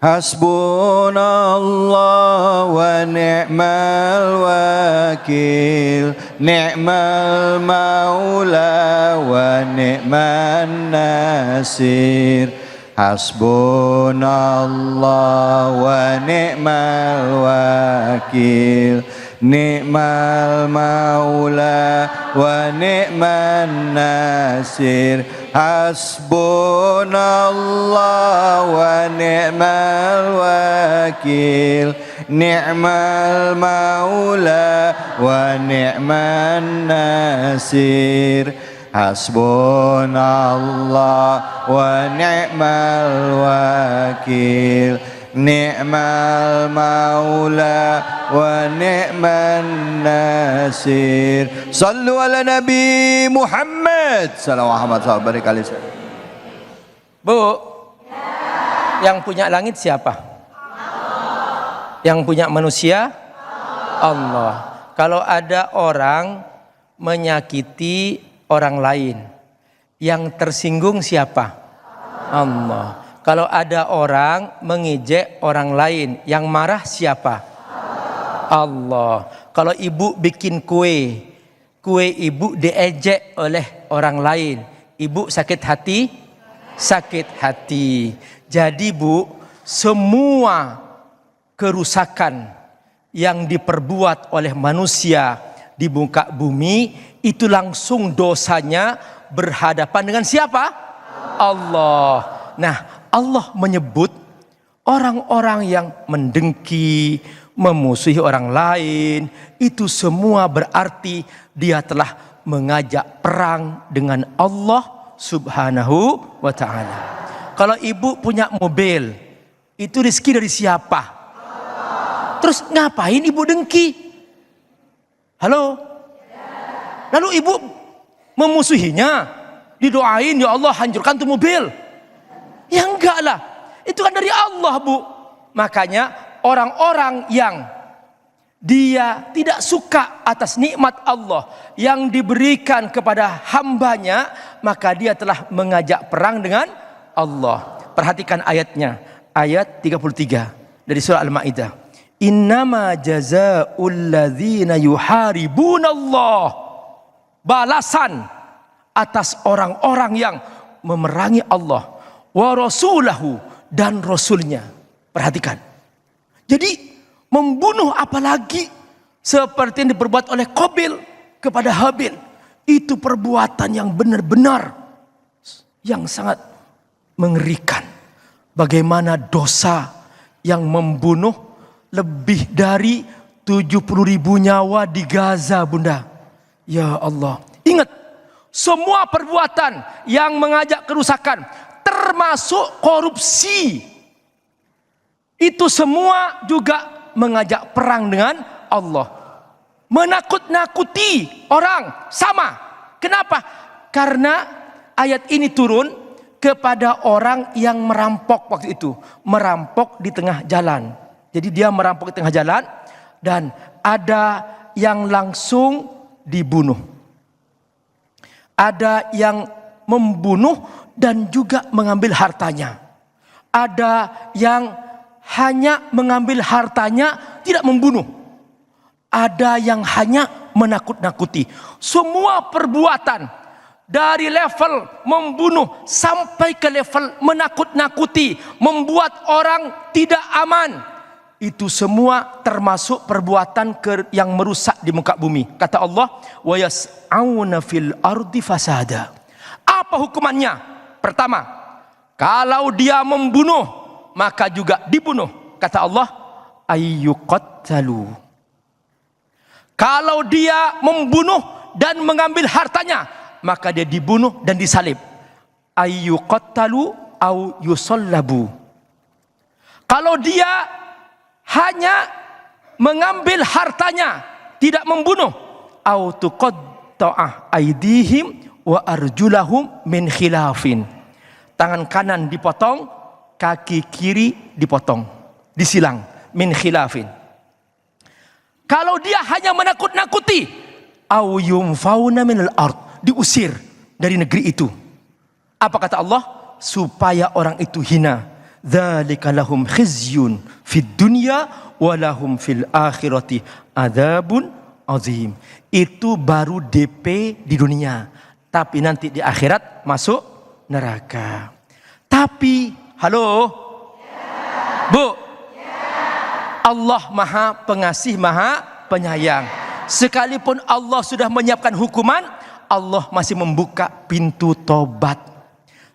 Hasbunallah wa ni'mal wakil, ni'mal maula wa ni'man nasir. Hasbunallah wa ni'mal wakil, ni'mal maula wa ni'man nasir. Hasbunallah wa ni'mal wakil, ni'mal maula wa ni'man nasir. Hasbunallah wa ni'mal wakil, ni'mal maula wa ni'man nasir. Sallu ala Nabi Muhammad sallallahu alaihi wasallam. Bu, yang punya langit siapa? Yang punya manusia? Allah. Kalau ada orang menyakiti orang lain, yang tersinggung siapa? Allah. Kalau ada orang mengejek orang lain, yang marah siapa? Allah. Kalau ibu bikin kue ibu diejek oleh orang lain, ibu sakit hati? Sakit hati. Jadi Bu, semua kerusakan yang diperbuat oleh manusia di muka bumi itu langsung dosanya berhadapan dengan siapa? Allah. Nah, Allah menyebut orang-orang yang mendengki, memusuhi orang lain, itu semua berarti dia telah mengajak perang dengan Allah Subhanahu wa ta'ala. Kalau ibu punya mobil, itu rezeki dari siapa? Terus ngapain ibu dengki? Halo? Lalu ibu memusuhinya, didoain, ya Allah hancurkan tuh mobil. Ya enggak lah, itu kan dari Allah Bu. Makanya orang-orang yang dia tidak suka atas nikmat Allah yang diberikan kepada hambanya, maka dia telah mengajak perang dengan Allah. Perhatikan ayatnya, ayat 33 dari surah Al-Maidah. Innama jazaa'ul ladzina yuharibunallah. Balasan atas orang-orang yang memerangi Allah wa rasulahu dan rasulnya. Perhatikan. Jadi membunuh apalagi seperti yang diperbuat oleh Qabil kepada Habil, itu perbuatan yang benar-benar yang sangat mengerikan. Bagaimana dosa yang membunuh lebih dari 70.000 nyawa di Gaza, Bunda. Ya Allah. Ingat, semua perbuatan yang mengajak kerusakan, termasuk korupsi, itu semua juga mengajak perang dengan Allah. Menakut-nakuti orang sama. Kenapa? Karena ayat ini turun kepada orang yang merampok waktu itu. Merampok di tengah jalan. Jadi dia merampok di tengah jalan dan ada yang langsung dibunuh. Ada yang membunuh dan juga mengambil hartanya. Ada yang hanya mengambil hartanya, tidak membunuh. Ada yang hanya menakut-nakuti. Semua perbuatan dari level membunuh sampai ke level menakut-nakuti, membuat orang tidak aman, itu semua termasuk perbuatan yang merusak di muka bumi. Kata Allah, wa yas'auna fil ardi fasada. Apa hukumannya? Pertama, kalau dia membunuh, maka juga dibunuh. Kata Allah, ayyuqattalu. Kalau dia membunuh dan mengambil hartanya, maka dia dibunuh dan disalib. Ayyuqattalu au yusallabu. Kalau dia hanya mengambil hartanya, tidak membunuh, au tuqatta'ah aydihim wa arjulahum min khilafin. Tangan kanan dipotong, kaki kiri dipotong, disilang, min khilafin. Kalau dia hanya menakut-nakuti, au yumfauna minal ard, diusir dari negeri itu. Apa kata Allah? Supaya orang itu hina, Dzalika lahum khizyun fid dunya wa lahum fil akhirati adzabun azim. Itu baru DP di dunia, tapi nanti di akhirat masuk neraka. Tapi halo Bu, Allah Maha Pengasih, Maha Penyayang. Sekalipun Allah sudah menyiapkan hukuman, Allah masih membuka pintu tobat.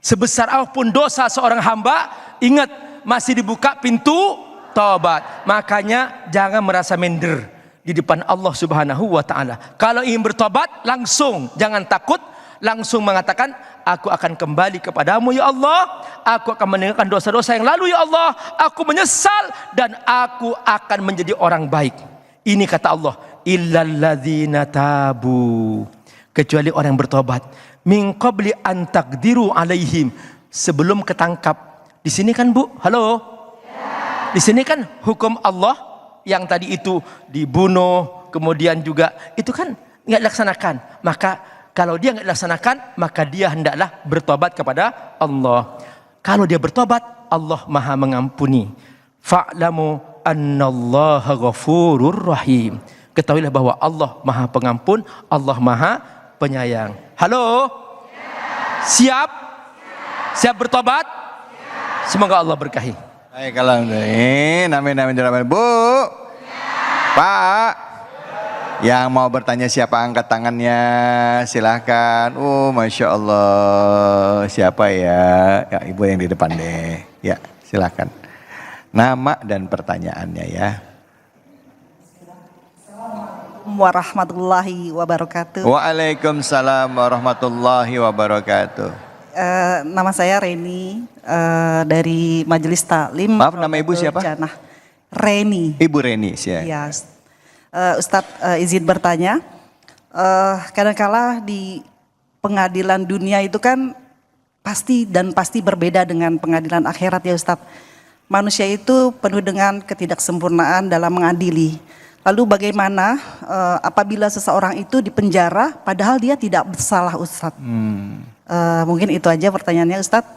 Sebesar apapun dosa seorang hamba, ingat masih dibuka pintu tobat. Makanya jangan merasa minder di depan Allah Subhanahu wa taala. Kalau ingin bertobat, langsung jangan takut, langsung mengatakan, aku akan kembali kepadamu ya Allah, aku akan meninggalkan dosa-dosa yang lalu ya Allah, aku menyesal dan aku akan menjadi orang baik. Ini kata Allah, illalladzina tabu, kecuali orang yang bertobat, min qabli an taqdiru alaihim, sebelum ketangkap. Di sini kan Bu, halo? Di sini kan hukum Allah yang tadi itu dibunuh, kemudian juga itu kan nggak dilaksanakan. Maka kalau dia nggak dilaksanakan, maka dia hendaklah bertobat kepada Allah. Kalau dia bertobat, Allah Maha mengampuni. Fa'lamu annallaha ghafurur rahim. Ketahuilah bahwa Allah Maha Pengampun, Allah Maha Penyayang. Halo? Siap? Siap bertobat? Semoga Allah berkahi. Baik, kalau amin, amin. Bu, Pak, yang mau bertanya siapa, angkat tangannya, silahkan. Masya Allah, siapa ya? Ya, ibu yang di depan deh. Ya, silahkan. Nama dan pertanyaannya ya. Warahmatullahi wabarakatuh. Waalaikumsalam warahmatullahi wabarakatuh. Nama saya Reni dari Majelis Taklim. Maaf, nama ibu siapa? Janah. Reni. Ibu Reni sih ya. Ya, Ustadz izin bertanya. Kadang-kala di pengadilan dunia itu kan pasti berbeda dengan pengadilan akhirat ya Ustadz. Manusia itu penuh dengan ketidaksempurnaan dalam mengadili. Lalu bagaimana apabila seseorang itu dipenjara padahal dia tidak bersalah Ustadz? Mungkin itu aja pertanyaannya Ustadz.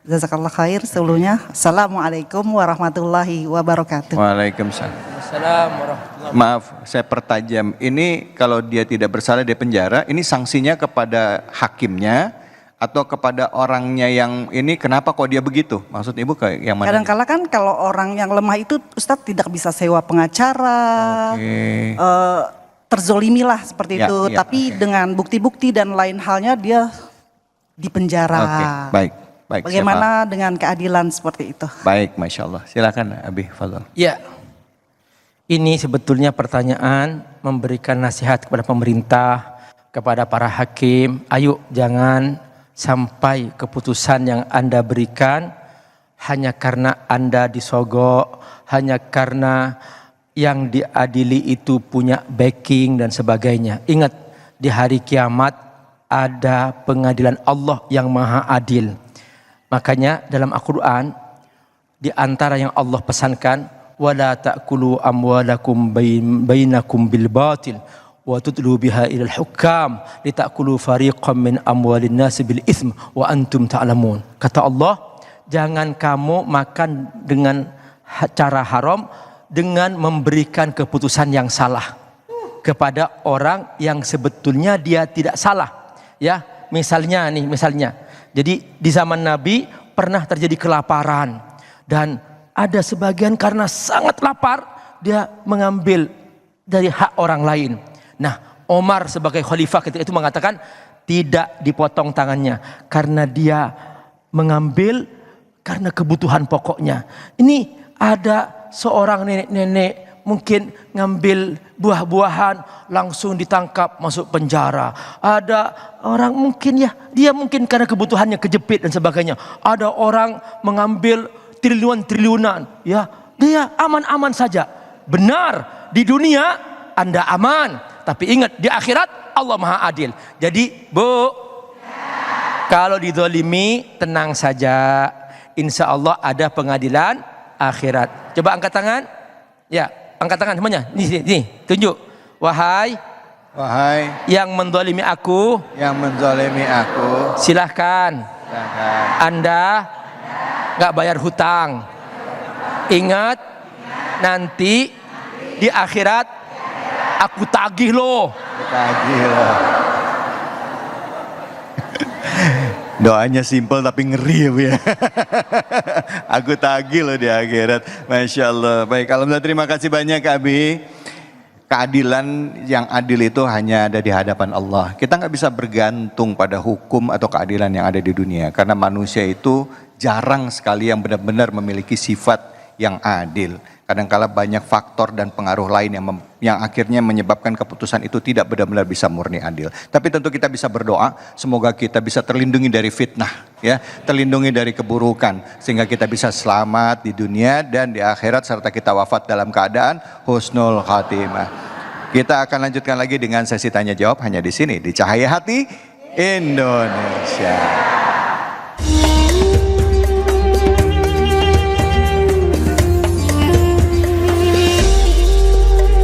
Jazakallah khair sebelumnya. Assalamualaikum warahmatullahi wabarakatuh. Waalaikumsalam. Assalamualaikum. Maaf, saya pertajam. Ini kalau dia tidak bersalah di penjara, ini sanksinya kepada hakimnya atau kepada orangnya yang ini, kenapa kok dia begitu? Maksud ibu kayak yang mana? Kadang-kala kan kalau orang yang lemah itu Ustadz tidak bisa sewa pengacara, terzolimilah seperti itu. Tapi dengan bukti-bukti dan lain halnya dia dipenjara. Baik. Bagaimana dengan keadilan seperti itu? Baik, Masya Allah. Silakan Abi Fadl. Ya, ini sebetulnya pertanyaan memberikan nasihat kepada pemerintah, kepada para hakim. Ayo jangan sampai keputusan yang Anda berikan hanya karena Anda disogok, hanya karena yang diadili itu punya backing dan sebagainya. Ingat, di hari kiamat ada pengadilan Allah yang maha adil. Makanya dalam Al-Quran, di antara yang Allah pesankan, wala ta'kulu amwalakum bainakum bil batil wa tudlu biha ilal hukam litakulu fariqam min amwalin nasi bil ithm wa antum ta'lamun. Kata Allah, jangan kamu makan dengan cara haram dengan memberikan keputusan yang salah kepada orang yang sebetulnya dia tidak salah. Ya, misalnya. Jadi di zaman Nabi pernah terjadi kelaparan dan ada sebagian karena sangat lapar dia mengambil dari hak orang lain. Nah, Omar sebagai khalifah ketika itu mengatakan tidak dipotong tangannya karena dia mengambil karena kebutuhan pokoknya. Ini ada seorang nenek-nenek mungkin ngambil buah-buahan langsung ditangkap masuk penjara. Ada orang mungkin dia mungkin karena kebutuhannya kejepit dan sebagainya. Ada orang mengambil triliunan ya, dia aman-aman saja. Benar, di dunia Anda aman, tapi ingat di akhirat Allah Maha Adil. Jadi Bu, kalau dizalimi tenang saja, insya Allah ada pengadilan akhirat. Coba angkat tangan. Ya, angkat tangan semuanya. Nih, tunjuk. Wahai yang menzalimi aku, silahkan Anda nggak bayar hutang. Ingat, nanti di akhirat aku tagih loh. Tagih loh. Doanya simpel tapi ngeri ya Bu ya. Aku tagih loh di akhirat. Masya Allah. Baik, alhamdulillah, terima kasih banyak Kak Abi. Keadilan yang adil itu hanya ada di hadapan Allah. Kita nggak bisa bergantung pada hukum atau keadilan yang ada di dunia. Karena manusia itu jarang sekali yang benar-benar memiliki sifat yang adil. Kadangkala banyak faktor dan pengaruh lain yang akhirnya menyebabkan keputusan itu tidak benar-benar bisa murni adil. Tapi tentu kita bisa berdoa, semoga kita bisa terlindungi dari fitnah, ya, terlindungi dari keburukan, sehingga kita bisa selamat di dunia dan di akhirat, serta kita wafat dalam keadaan husnul khatimah. Kita akan lanjutkan lagi dengan sesi tanya jawab hanya di sini, di Cahaya Hati Indonesia.